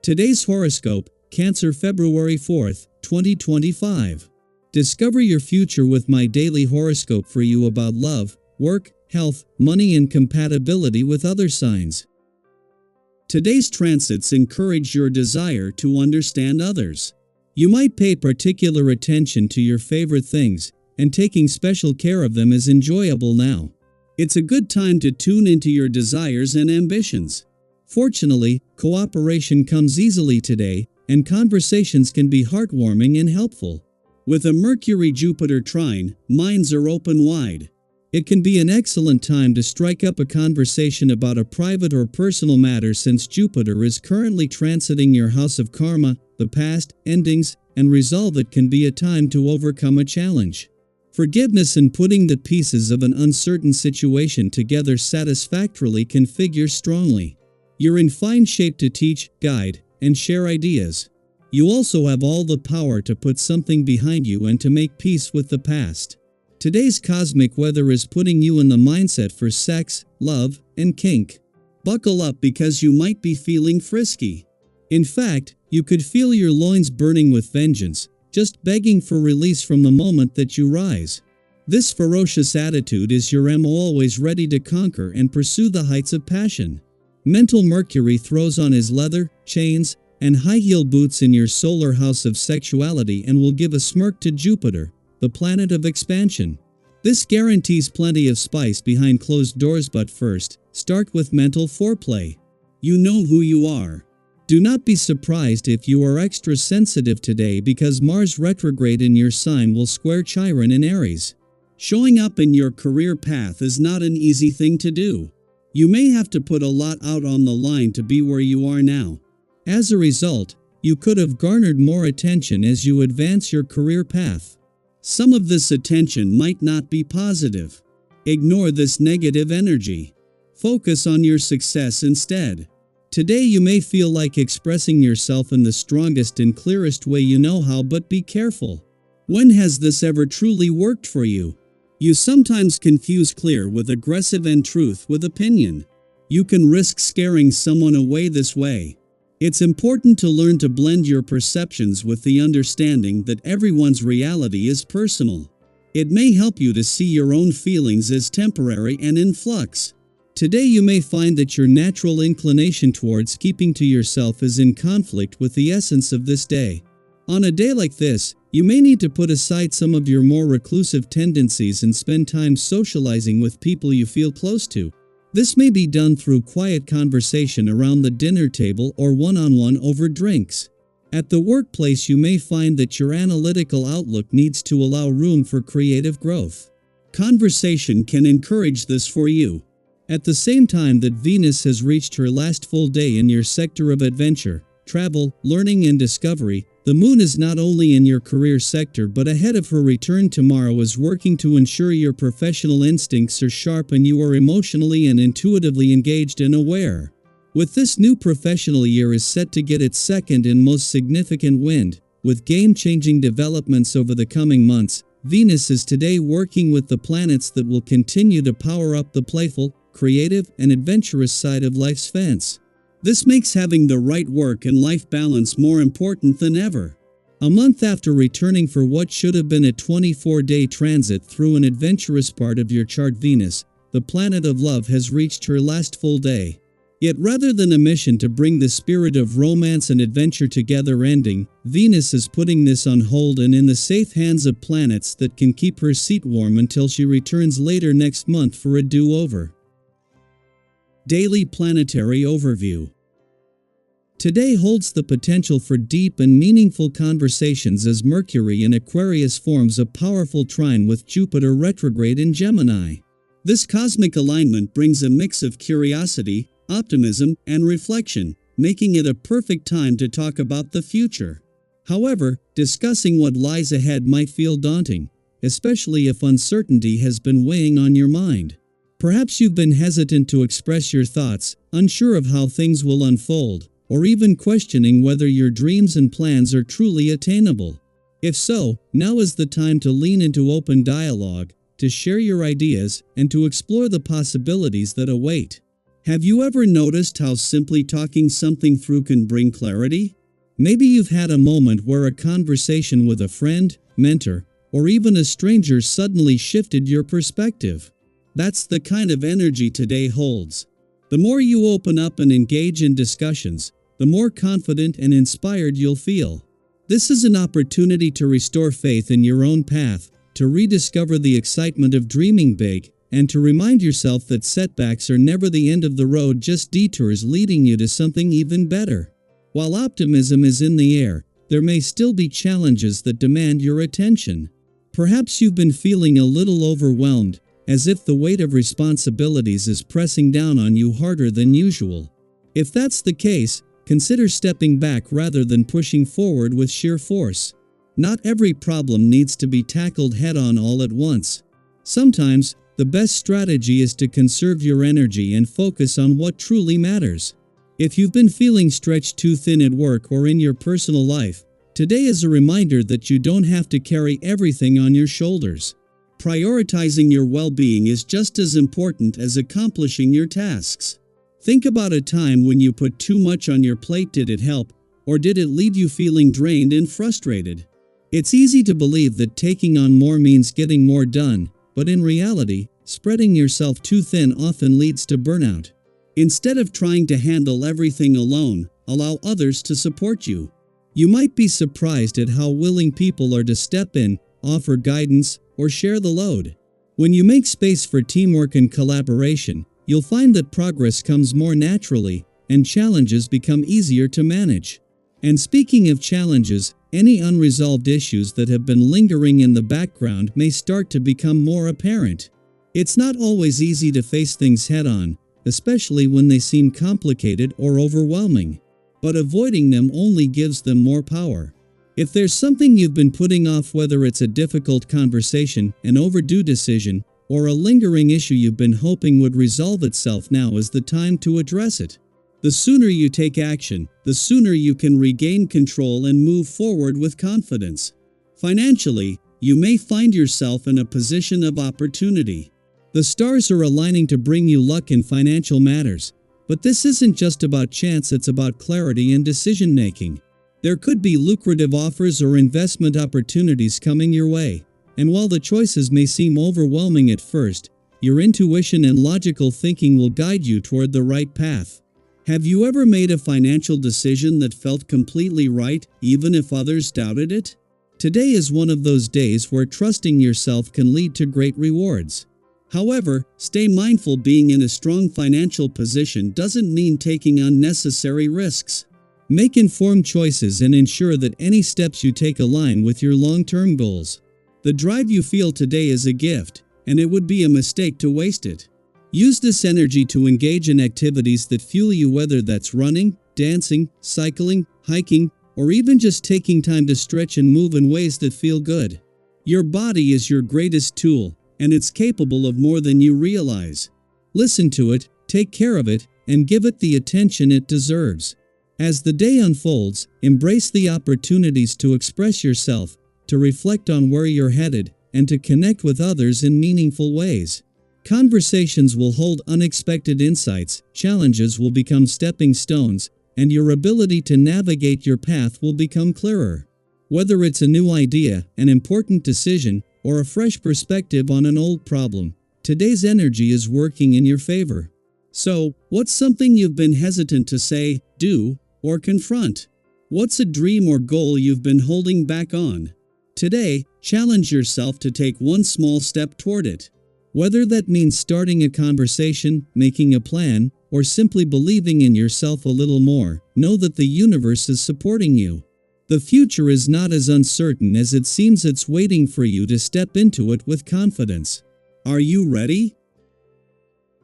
Today's horoscope, Cancer February 4th, 2025. Discover your future with my daily horoscope for you about love, work, health, money and compatibility with other signs. Today's transits encourage your desire to understand others. You might pay particular attention to your favorite things, and taking special care of them is enjoyable now. It's a good time to tune into your desires and ambitions. Fortunately, cooperation comes easily today, and conversations can be heartwarming and helpful. With a Mercury-Jupiter trine, minds are open wide. It can be an excellent time to strike up a conversation about a private or personal matter since Jupiter is currently transiting your house of karma, the past, endings, and resolve. It can be a time to overcome a challenge. Forgiveness and putting the pieces of an uncertain situation together satisfactorily can figure strongly. You're in fine shape to teach, guide, and share ideas. You also have all the power to put something behind you and to make peace with the past. Today's cosmic weather is putting you in the mindset for sex, love, and kink. Buckle up because you might be feeling frisky. In fact, you could feel your loins burning with vengeance, just begging for release from the moment that you rise. This ferocious attitude is your MO, always ready to conquer and pursue the heights of passion. Mental Mercury throws on his leather, chains, and high-heel boots in your solar house of sexuality and will give a smirk to Jupiter, the planet of expansion. This guarantees plenty of spice behind closed doors, but first, start with mental foreplay. You know who you are. Do not be surprised if you are extra sensitive today because Mars retrograde in your sign will square Chiron in Aries. Showing up in your career path is not an easy thing to do. You may have to put a lot out on the line to be where you are now. As a result, you could have garnered more attention as you advance your career path. Some of this attention might not be positive. Ignore this negative energy. Focus on your success instead. Today you may feel like expressing yourself in the strongest and clearest way you know how, but be careful. When has this ever truly worked for you? You sometimes confuse clear with aggressive and truth with opinion. You can risk scaring someone away this way. It's important to learn to blend your perceptions with the understanding that everyone's reality is personal. It may help you to see your own feelings as temporary and in flux. Today you may find that your natural inclination towards keeping to yourself is in conflict with the essence of this day. On a day like this, you may need to put aside some of your more reclusive tendencies and spend time socializing with people you feel close to. This may be done through quiet conversation around the dinner table or one-on-one over drinks. At the workplace you may find that your analytical outlook needs to allow room for creative growth. Conversation can encourage this for you. At the same time that Venus has reached her last full day in your sector of adventure, travel, learning and discovery, the Moon is not only in your career sector but ahead of her return tomorrow is working to ensure your professional instincts are sharp and you are emotionally and intuitively engaged and aware. With this new professional year is set to get its second and most significant wind, with game-changing developments over the coming months. Venus is today working with the planets that will continue to power up the playful, creative, and adventurous side of life's fence. This makes having the right work and life balance more important than ever. A month after returning for what should have been a 24-day transit through an adventurous part of your chart, Venus, the planet of love, has reached her last full day. Yet rather than a mission to bring the spirit of romance and adventure together ending, Venus is putting this on hold and in the safe hands of planets that can keep her seat warm until she returns later next month for a do-over. Daily Planetary Overview. Today holds the potential for deep and meaningful conversations as Mercury in Aquarius forms a powerful trine with Jupiter retrograde in Gemini. This cosmic alignment brings a mix of curiosity, optimism, and reflection, making it a perfect time to talk about the future. However, discussing what lies ahead might feel daunting, especially if uncertainty has been weighing on your mind. Perhaps you've been hesitant to express your thoughts, unsure of how things will unfold, or even questioning whether your dreams and plans are truly attainable. If so, now is the time to lean into open dialogue, to share your ideas, and to explore the possibilities that await. Have you ever noticed how simply talking something through can bring clarity? Maybe you've had a moment where a conversation with a friend, mentor, or even a stranger suddenly shifted your perspective. That's the kind of energy today holds. The more you open up and engage in discussions, the more confident and inspired you'll feel. This is an opportunity to restore faith in your own path, to rediscover the excitement of dreaming big, and to remind yourself that setbacks are never the end of the road, just detours leading you to something even better. While optimism is in the air, there may still be challenges that demand your attention. Perhaps you've been feeling a little overwhelmed, as if the weight of responsibilities is pressing down on you harder than usual. If that's the case, consider stepping back rather than pushing forward with sheer force. Not every problem needs to be tackled head-on all at once. Sometimes, the best strategy is to conserve your energy and focus on what truly matters. If you've been feeling stretched too thin at work or in your personal life, today is a reminder that you don't have to carry everything on your shoulders. Prioritizing your well-being is just as important as accomplishing your tasks. Think about a time when you put too much on your plate. Did it help, or did it leave you feeling drained and frustrated? It's easy to believe that taking on more means getting more done, but in reality, spreading yourself too thin often leads to burnout. Instead of trying to handle everything alone, allow others to support you. You might be surprised at how willing people are to step in, offer guidance, or share the load. When you make space for teamwork and collaboration, you'll find that progress comes more naturally, and challenges become easier to manage. And speaking of challenges, any unresolved issues that have been lingering in the background may start to become more apparent. It's not always easy to face things head-on, especially when they seem complicated or overwhelming. But avoiding them only gives them more power. If there's something you've been putting off, whether it's a difficult conversation, an overdue decision, or a lingering issue you've been hoping would resolve itself, now is the time to address it. The sooner you take action, the sooner you can regain control and move forward with confidence. Financially, you may find yourself in a position of opportunity. The stars are aligning to bring you luck in financial matters, but this isn't just about chance, it's about clarity and decision-making. There could be lucrative offers or investment opportunities coming your way, and while the choices may seem overwhelming at first, your intuition and logical thinking will guide you toward the right path. Have you ever made a financial decision that felt completely right, even if others doubted it? Today is one of those days where trusting yourself can lead to great rewards. However, stay mindful. Being in a strong financial position doesn't mean taking unnecessary risks. Make informed choices and ensure that any steps you take align with your long-term goals. The drive you feel today is a gift, and it would be a mistake to waste it. Use this energy to engage in activities that fuel you, whether that's running, dancing, cycling, hiking, or even just taking time to stretch and move in ways that feel good. Your body is your greatest tool, and it's capable of more than you realize. Listen to it, take care of it, and give it the attention it deserves. As the day unfolds, embrace the opportunities to express yourself, to reflect on where you're headed, and to connect with others in meaningful ways. Conversations will hold unexpected insights, challenges will become stepping stones, and your ability to navigate your path will become clearer. Whether it's a new idea, an important decision, or a fresh perspective on an old problem, today's energy is working in your favor. So, what's something you've been hesitant to say, do, or confront? What's a dream or goal you've been holding back on? Today, challenge yourself to take one small step toward it. Whether that means starting a conversation, making a plan, or simply believing in yourself a little more, know that the universe is supporting you. The future is not as uncertain as it seems. It's waiting for you to step into it with confidence. Are you ready?